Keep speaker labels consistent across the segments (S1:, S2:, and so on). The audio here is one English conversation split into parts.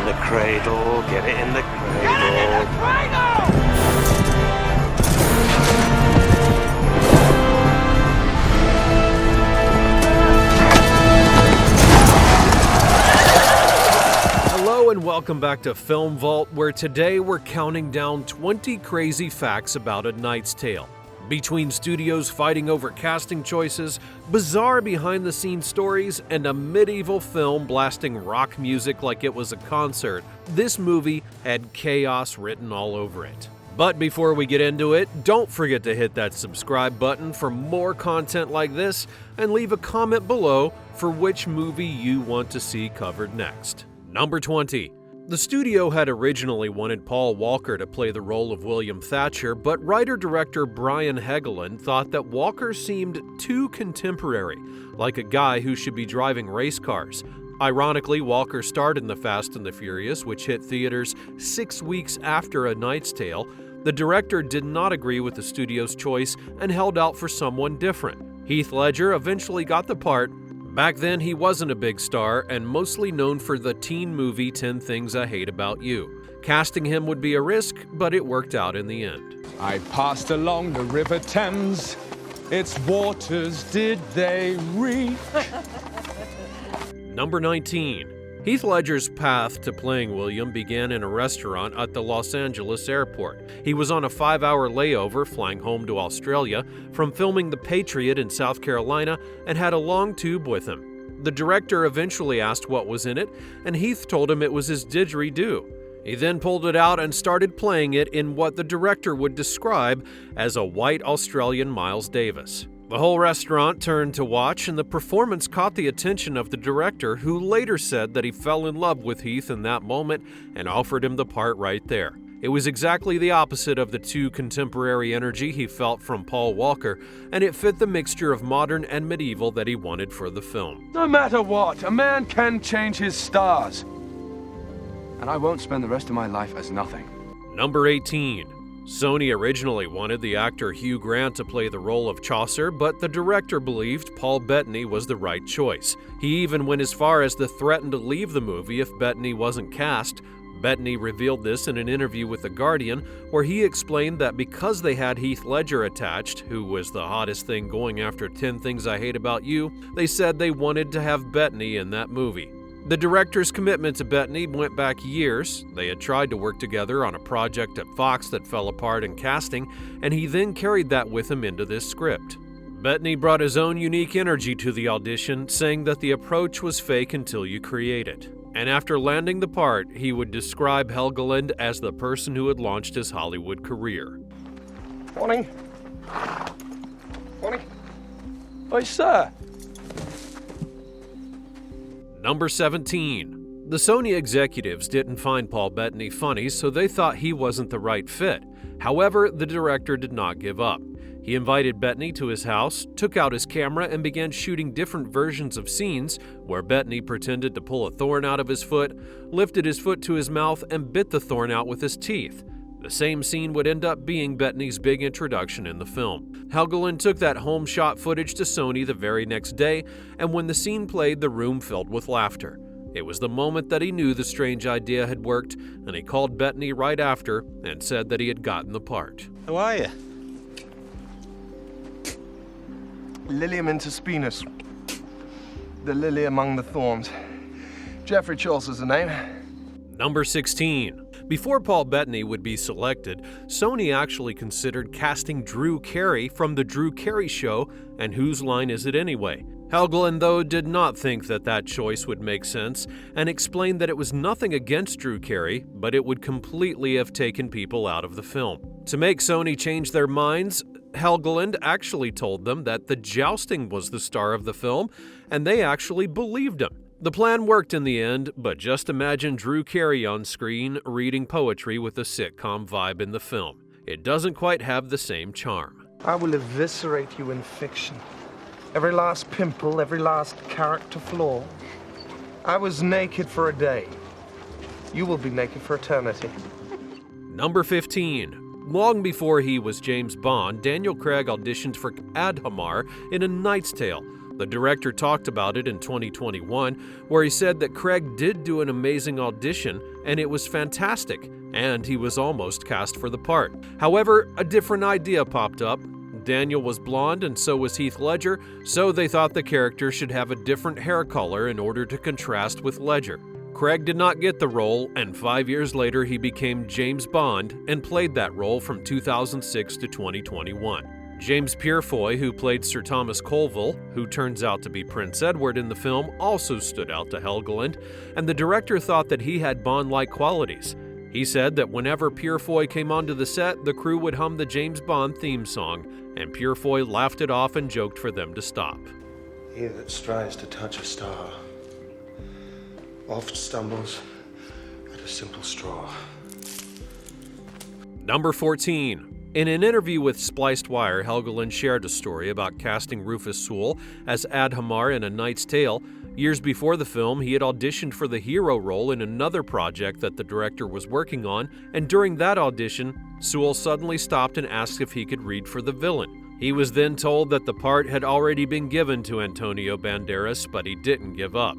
S1: the cradle, get it in the cradle.
S2: Get it in the cradle!
S3: Hello and welcome back to Film Vault, where today we're counting down 20 crazy facts about A Knight's Tale. Between studios fighting over casting choices, bizarre behind-the-scenes stories, and a medieval film blasting rock music like it was a concert, this movie had chaos written all over it. But before we get into it, don't forget to hit that subscribe button for more content like this, and leave a comment below for which movie you want to see covered next. Number 20. The studio had originally wanted Paul Walker to play the role of William Thatcher, but writer-director Brian Helgeland thought that Walker seemed too contemporary, like a guy who should be driving race cars. Ironically, Walker starred in The Fast and the Furious, which hit theaters 6 weeks after A Knight's Tale. The director did not agree with the studio's choice and held out for someone different. Heath Ledger eventually got the part. Back then, he wasn't a big star and mostly known for the teen movie 10 Things I Hate About You. Casting him would be a risk, but it worked out in the end.
S4: I passed along the River Thames, its waters did they reach?
S3: Number 19. Heath Ledger's path to playing William began in a restaurant at the Los Angeles airport. He was on a 5-hour layover flying home to Australia from filming The Patriot in South Carolina and had a long tube with him. The director eventually asked what was in it, and Heath told him it was his didgeridoo. He then pulled it out and started playing it in what the director would describe as a white Australian Miles Davis. The whole restaurant turned to watch, and the performance caught the attention of the director, who later said that he fell in love with Heath in that moment and offered him the part right there. It was exactly the opposite of the too contemporary energy he felt from Paul Walker, and it fit the mixture of modern and medieval that he wanted for the film.
S4: No matter what, a man can change his stars. And I won't spend the rest of my life as nothing.
S3: Number 18. Sony originally wanted the actor Hugh Grant to play the role of Chaucer, but the director believed Paul Bettany was the right choice. He even went as far as to threaten to leave the movie if Bettany wasn't cast. Bettany revealed this in an interview with The Guardian, where he explained that because they had Heath Ledger attached, who was the hottest thing going after 10 Things I Hate About You, they said they wanted to have Bettany in that movie. The director's commitment to Bettany went back years. They had tried to work together on a project at Fox that fell apart in casting, and he then carried that with him into this script. Bettany brought his own unique energy to the audition, saying that the approach was fake until you create it. And after landing the part, he would describe Helgeland as the person who had launched his Hollywood career.
S4: Morning. Morning. Oi, sir.
S3: Number 17. The Sony executives didn't find Paul Bettany funny, so they thought he wasn't the right fit. However, the director did not give up. He invited Bettany to his house, took out his camera, and began shooting different versions of scenes where Bettany pretended to pull a thorn out of his foot, lifted his foot to his mouth, and bit the thorn out with his teeth. The same scene would end up being Bettany's big introduction in the film. Helgeland took that home shot footage to Sony the very next day, and when the scene played, the room filled with laughter. It was the moment that he knew the strange idea had worked, and he called Bettany right after and said that he had gotten the part.
S1: How are you?
S5: Lilium interspinous. The lily among the thorns. Geoffrey Chaucer's the name.
S3: Number 16. Before Paul Bettany would be selected, Sony actually considered casting Drew Carey from The Drew Carey Show and Whose Line Is It Anyway? Helgeland, though, did not think that that choice would make sense and explained that it was nothing against Drew Carey, but it would completely have taken people out of the film. To make Sony change their minds, Helgeland actually told them that the jousting was the star of the film, and they actually believed him. The plan worked in the end, but just imagine Drew Carey on screen reading poetry with a sitcom vibe in the film. It doesn't quite have the same charm.
S5: I will eviscerate you in fiction. Every last pimple, every last character flaw. I was naked for a day. You will be naked for eternity.
S3: Number 15. Long before he was James Bond, Daniel Craig auditioned for Adhamar in A Knight's Tale. The director talked about it in 2021, where he said that Craig did do an amazing audition and it was fantastic, and he was almost cast for the part. However, a different idea popped up. Daniel was blonde and so was Heath Ledger, so they thought the character should have a different hair color in order to contrast with Ledger. Craig did not get the role, and 5 years later he became James Bond and played that role from 2006 to 2021. James Purefoy, who played Sir Thomas Colville, who turns out to be Prince Edward in the film, also stood out to Helgeland, and the director thought that he had Bond-like qualities. He said that whenever Purefoy came onto the set, the crew would hum the James Bond theme song, and Purefoy laughed it off and joked for them to stop.
S5: He that strives to touch a star oft stumbles at a simple straw.
S3: Number 14. In an interview with Spliced Wire, Helgeland shared a story about casting Rufus Sewell as Adhamar in A Knight's Tale. Years before the film, he had auditioned for the hero role in another project that the director was working on, and during that audition, Sewell suddenly stopped and asked if he could read for the villain. He was then told that the part had already been given to Antonio Banderas, but he didn't give up.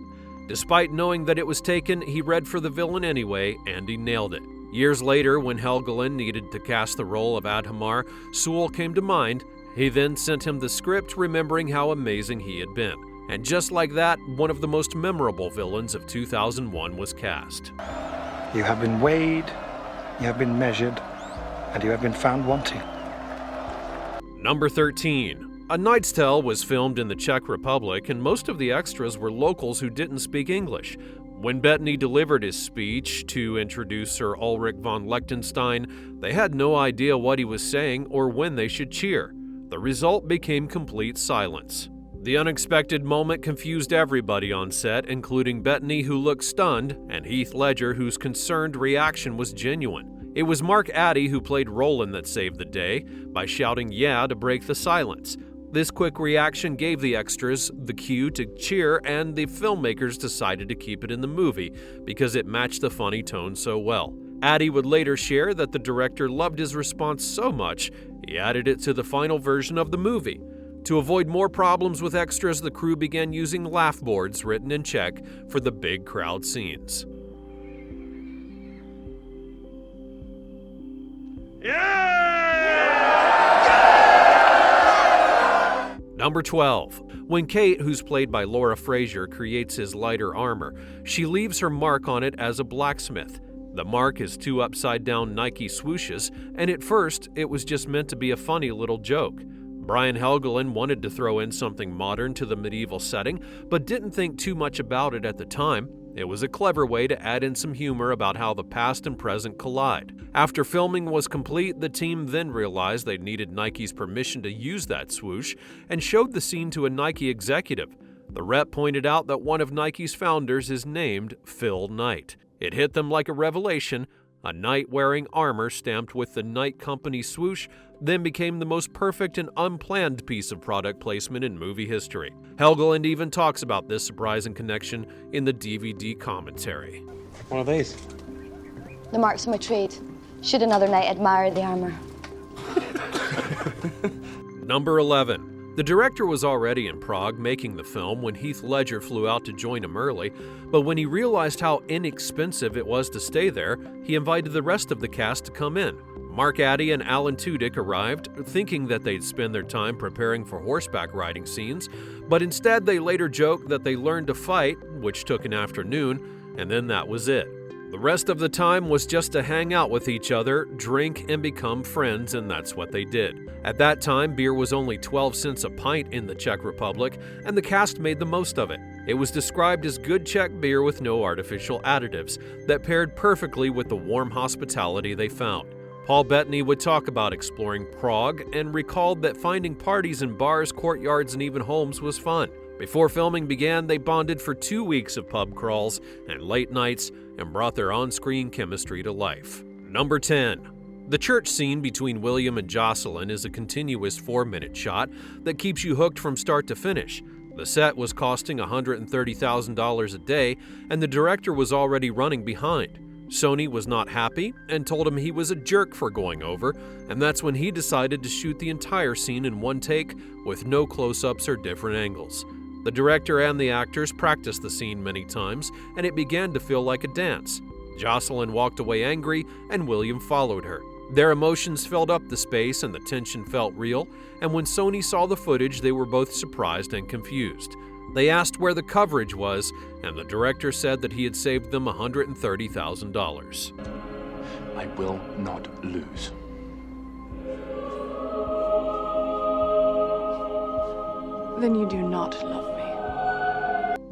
S3: Despite knowing that it was taken, he read for the villain anyway, and he nailed it. Years later, when Helgeland needed to cast the role of Adhamar, Sewell came to mind. He then sent him the script, remembering how amazing he had been. And just like that, one of the most memorable villains of 2001 was cast.
S6: You have been weighed, you have been measured, and you have been found wanting.
S3: Number 13. A Knight's Tale was filmed in the Czech Republic, and most of the extras were locals who didn't speak English. When Bettany delivered his speech to introduce Sir Ulrich von Liechtenstein, they had no idea what he was saying or when they should cheer. The result became complete silence. The unexpected moment confused everybody on set, including Bettany, who looked stunned, and Heath Ledger, whose concerned reaction was genuine. It was Mark Addy who played Roland that saved the day by shouting "yeah" to break the silence. This quick reaction gave the extras the cue to cheer, and the filmmakers decided to keep it in the movie because it matched the funny tone so well. Addy would later share that the director loved his response so much, he added it to the final version of the movie. To avoid more problems with extras, the crew began using laugh boards written in Czech for the big crowd scenes. Number 12. When Kate, who's played by Laura Frazier, creates his lighter armor, she leaves her mark on it as a blacksmith. The mark is 2 upside-down Nike swooshes, and at first, it was just meant to be a funny little joke. Brian Helgeland wanted to throw in something modern to the medieval setting, but didn't think too much about it at the time. It was a clever way to add in some humor about how the past and present collide. After filming was complete, the team then realized they needed Nike's permission to use that swoosh and showed the scene to a Nike executive. The rep pointed out that one of Nike's founders is named Phil Knight. It hit them like a revelation. A knight wearing armor stamped with the Knight Company swoosh then became the most perfect and unplanned piece of product placement in movie history. Helgeland even talks about this surprising connection in the DVD commentary.
S6: One of these.
S7: The marks of my trade. Should another knight admire the armor.
S3: Number 11. The director was already in Prague making the film when Heath Ledger flew out to join him early, but when he realized how inexpensive it was to stay there, he invited the rest of the cast to come in. Mark Addy and Alan Tudyk arrived, thinking that they'd spend their time preparing for horseback riding scenes, but instead they later joked that they learned to fight, which took an afternoon, and then that was it. The rest of the time was just to hang out with each other, drink, and become friends, and that's what they did. At that time, beer was only 12 cents a pint in the Czech Republic, and the cast made the most of it. It was described as good Czech beer with no artificial additives, that paired perfectly with the warm hospitality they found. Paul Bettany would talk about exploring Prague and recalled that finding parties in bars, courtyards, and even homes was fun. Before filming began, they bonded for 2 weeks of pub crawls and late nights and brought their on-screen chemistry to life. Number 10. The church scene between William and Jocelyn is a continuous 4-minute shot that keeps you hooked from start to finish. The set was costing $130,000 a day, and the director was already running behind. Sony was not happy and told him he was a jerk for going over, and that's when he decided to shoot the entire scene in one take with no close-ups or different angles. The director and the actors practiced the scene many times, and it began to feel like a dance. Jocelyn walked away angry, and William followed her. Their emotions filled up the space, and the tension felt real, and when Sony saw the footage, they were both surprised and confused. They asked where the coverage was, and the director said that he had saved them $130,000.
S4: I will not lose.
S8: Then you do not love me.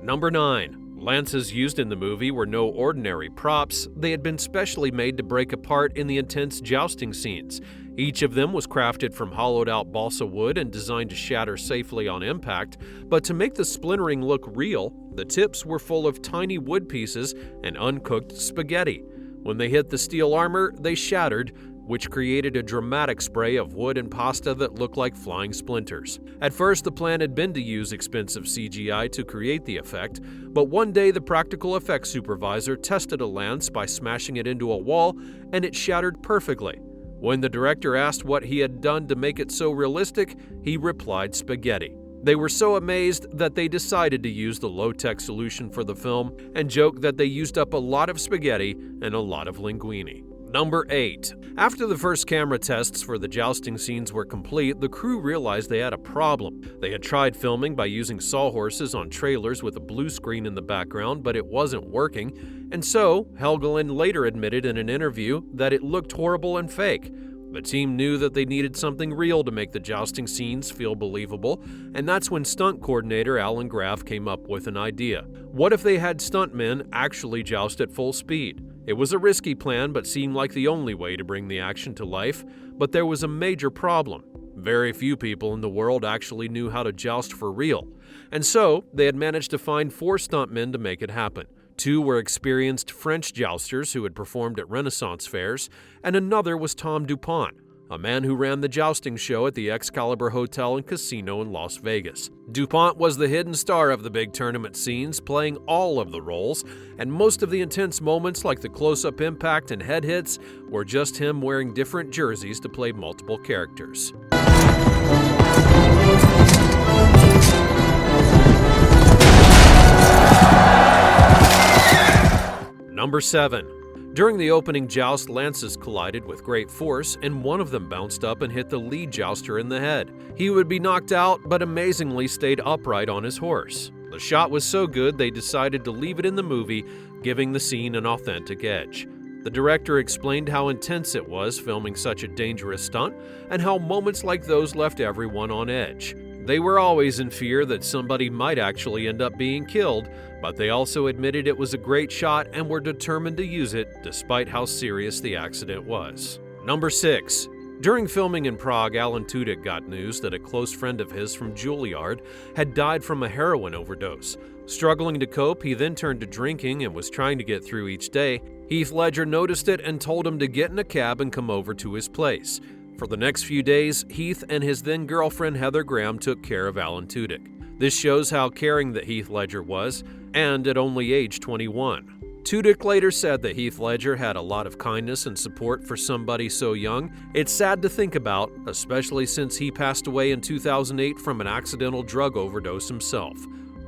S3: Number 9. Lances used in the movie were no ordinary props. They had been specially made to break apart in the intense jousting scenes. Each of them was crafted from hollowed-out balsa wood and designed to shatter safely on impact, but to make the splintering look real, the tips were full of tiny wood pieces and uncooked spaghetti. When they hit the steel armor, they shattered, which created a dramatic spray of wood and pasta that looked like flying splinters. At first, the plan had been to use expensive CGI to create the effect, but one day the practical effects supervisor tested a lance by smashing it into a wall, and it shattered perfectly. When the director asked what he had done to make it so realistic, he replied spaghetti. They were so amazed that they decided to use the low-tech solution for the film and joked that they used up a lot of spaghetti and a lot of linguine. Number 8. After the first camera tests for the jousting scenes were complete, the crew realized they had a problem. They had tried filming by using sawhorses on trailers with a blue screen in the background, but it wasn't working, and so Helgelin later admitted in an interview that it looked horrible and fake. The team knew that they needed something real to make the jousting scenes feel believable, and that's when stunt coordinator Alan Graff came up with an idea. What if they had stuntmen actually joust at full speed? It was a risky plan, but seemed like the only way to bring the action to life. But there was a major problem. Very few people in the world actually knew how to joust for real. And so, they had managed to find 4 stuntmen to make it happen. 2 were experienced French jousters who had performed at Renaissance fairs, and another was Tom Dupont, a man who ran the jousting show at the Excalibur Hotel and Casino in Las Vegas. Dupont was the hidden star of the big tournament scenes, playing all of the roles, and most of the intense moments like the close-up impact and head hits were just him wearing different jerseys to play multiple characters. Number 7. During the opening joust, lances collided with great force, and one of them bounced up and hit the lead jouster in the head. He would be knocked out, but amazingly stayed upright on his horse. The shot was so good they decided to leave it in the movie, giving the scene an authentic edge. The director explained how intense it was filming such a dangerous stunt, and how moments like those left everyone on edge. They were always in fear that somebody might actually end up being killed, but they also admitted it was a great shot and were determined to use it despite how serious the accident was. Number 6. During filming in Prague, Alan Tudyk got news that a close friend of his from Juilliard had died from a heroin overdose. Struggling to cope, he then turned to drinking and was trying to get through each day. Heath Ledger noticed it and told him to get in a cab and come over to his place. For the next few days, Heath and his then-girlfriend Heather Graham took care of Alan Tudyk. This shows how caring that Heath Ledger was, and at only age 21. Tudyk later said that Heath Ledger had a lot of kindness and support for somebody so young. It's sad to think about, especially since he passed away in 2008 from an accidental drug overdose himself.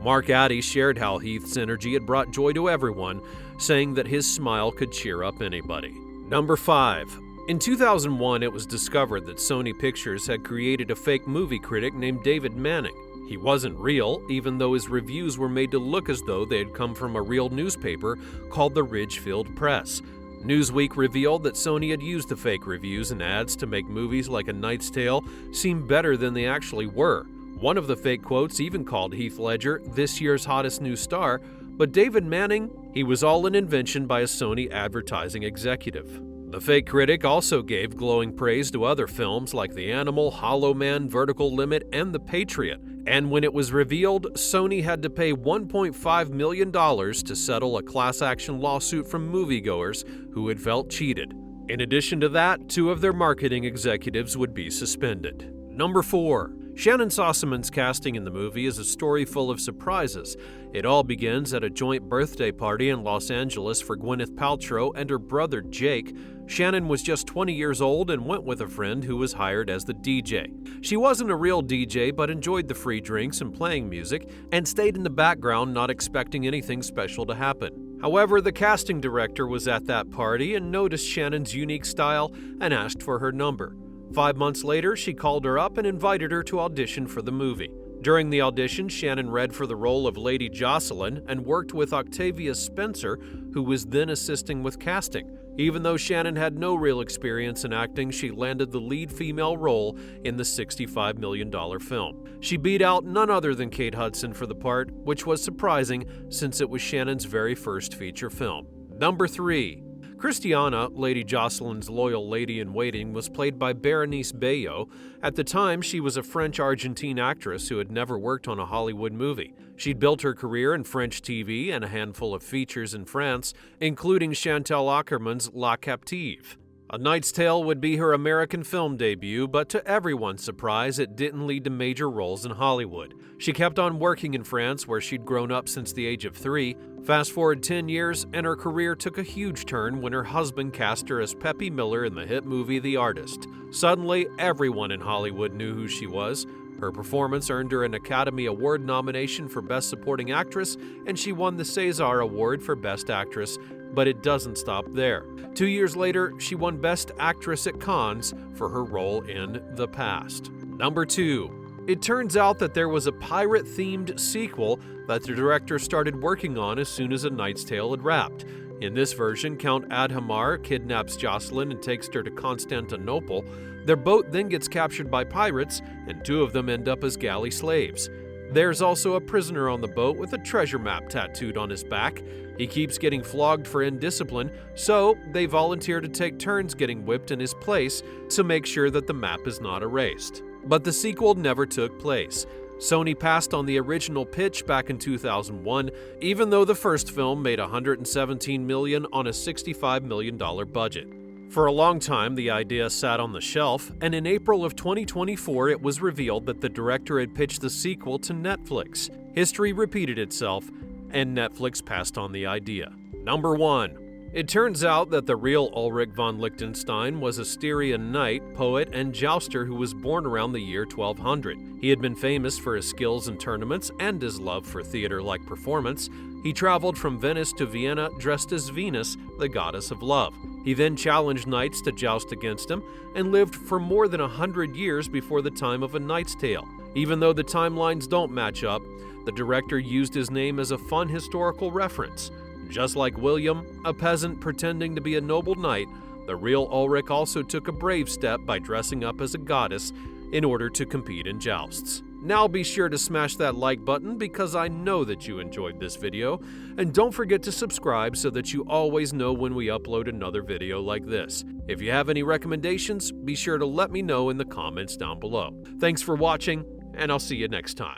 S3: Mark Addy shared how Heath's energy had brought joy to everyone, saying that his smile could cheer up anybody. Number 5. In 2001, it was discovered that Sony Pictures had created a fake movie critic named David Manning. He wasn't real, even though his reviews were made to look as though they had come from a real newspaper called the Ridgefield Press. Newsweek revealed that Sony had used the fake reviews and ads to make movies like A Knight's Tale seem better than they actually were. One of the fake quotes even called Heath Ledger this year's hottest new star, but David Manning, he was all an invention by a Sony advertising executive. The fake critic also gave glowing praise to other films like The Animal, Hollow Man, Vertical Limit, and The Patriot. And when it was revealed, Sony had to pay $1.5 million to settle a class action lawsuit from moviegoers who had felt cheated. In addition to that, 2 of their marketing executives would be suspended. Number 4. Shannon Sossamon's casting in the movie is a story full of surprises. It all begins at a joint birthday party in Los Angeles for Gwyneth Paltrow and her brother Jake. Shannon was just 20 years old and went with a friend who was hired as the DJ. She wasn't a real DJ, but enjoyed the free drinks and playing music, and stayed in the background not expecting anything special to happen. However, the casting director was at that party and noticed Shannon's unique style and asked for her number. 5 months later, she called her up and invited her to audition for the movie. During the audition, Shannon read for the role of Lady Jocelyn and worked with Octavia Spencer, who was then assisting with casting. Even though Shannon had no real experience in acting, she landed the lead female role in the $65 million film. She beat out none other than Kate Hudson for the part, which was surprising since it was Shannon's very first feature film. Number 3. Christiana, Lady Jocelyn's loyal lady-in-waiting, was played by Berenice Bejo. At the time, she was a French-Argentine actress who had never worked on a Hollywood movie. She'd built her career in French TV and a handful of features in France, including Chantal Akerman's La Captive. A Knight's Tale would be her American film debut, but to everyone's surprise, it didn't lead to major roles in Hollywood. She kept on working in France, where she'd grown up since the age of 3. Fast forward 10 years, and her career took a huge turn when her husband cast her as Peppy Miller in the hit movie The Artist. Suddenly, everyone in Hollywood knew who she was. Her performance earned her an Academy Award nomination for Best Supporting Actress, and she won the César Award for Best Actress. But it doesn't stop there. 2 years later, she won Best Actress at Cannes for her role in The Past. Number 2. It turns out that there was a pirate-themed sequel that the director started working on as soon as A Knight's Tale had wrapped. In this version, Count Adhemar kidnaps Jocelyn and takes her to Constantinople. Their boat then gets captured by pirates, and 2 of them end up as galley slaves. There's also a prisoner on the boat with a treasure map tattooed on his back. He keeps getting flogged for indiscipline, so they volunteer to take turns getting whipped in his place to make sure that the map is not erased. But the sequel never took place. Sony passed on the original pitch back in 2001, even though the first film made $117 million on a $65 million budget. For a long time, the idea sat on the shelf, and in April of 2024, it was revealed that the director had pitched the sequel to Netflix. History repeated itself, and Netflix passed on the idea. Number 1. It turns out that the real Ulrich von Liechtenstein was a Styrian knight, poet, and jouster who was born around the year 1200. He had been famous for his skills in tournaments and his love for theater-like performance. He traveled from Venice to Vienna dressed as Venus, the goddess of love. He then challenged knights to joust against him and lived for more than 100 years before the time of A Knight's Tale. Even though the timelines don't match up, the director used his name as a fun historical reference. Just like William, a peasant pretending to be a noble knight, the real Ulrich also took a brave step by dressing up as a goddess in order to compete in jousts. Now be sure to smash that like button because I know that you enjoyed this video, and don't forget to subscribe so that you always know when we upload another video like this. If you have any recommendations, be sure to let me know in the comments down below. Thanks for watching, and I'll see you next time.